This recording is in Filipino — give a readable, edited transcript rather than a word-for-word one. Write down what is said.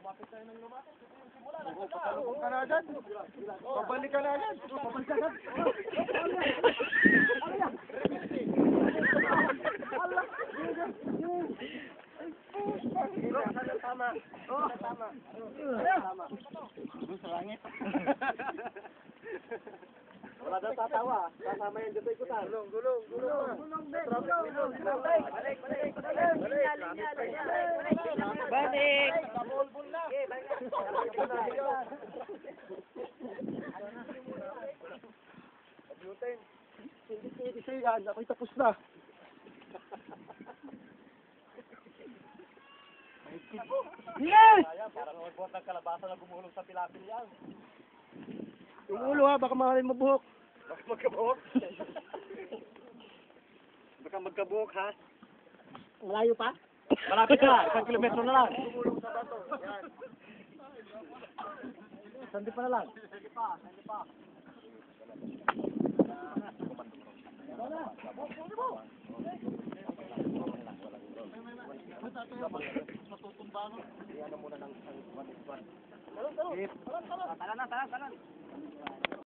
Pabalik ka na agad. Pabalik ka na agad. Pabalik ka na agad. Tama. Tama. Doon sa langit. Wala daw tatawa. Kasama yan dito ikutan. Gulong. Balik. Kabulbul na. Abutin. Hindi siya yan. Ako'y tapos na. Yes! Parang magbuhat ng kalabasa na gumulong sa pilapil yan. Yung ulo ha, baka mahalin mo buhok. Baka magkabuhok? Baka magkabuhok ha? Malayo pa? Malapit na, 1 kilometro na lang. Gumulong sa bato, yan. Sandi pa na lang. Sandi pa. Matutumba mo. Iyan muna ng 1-1. Talan.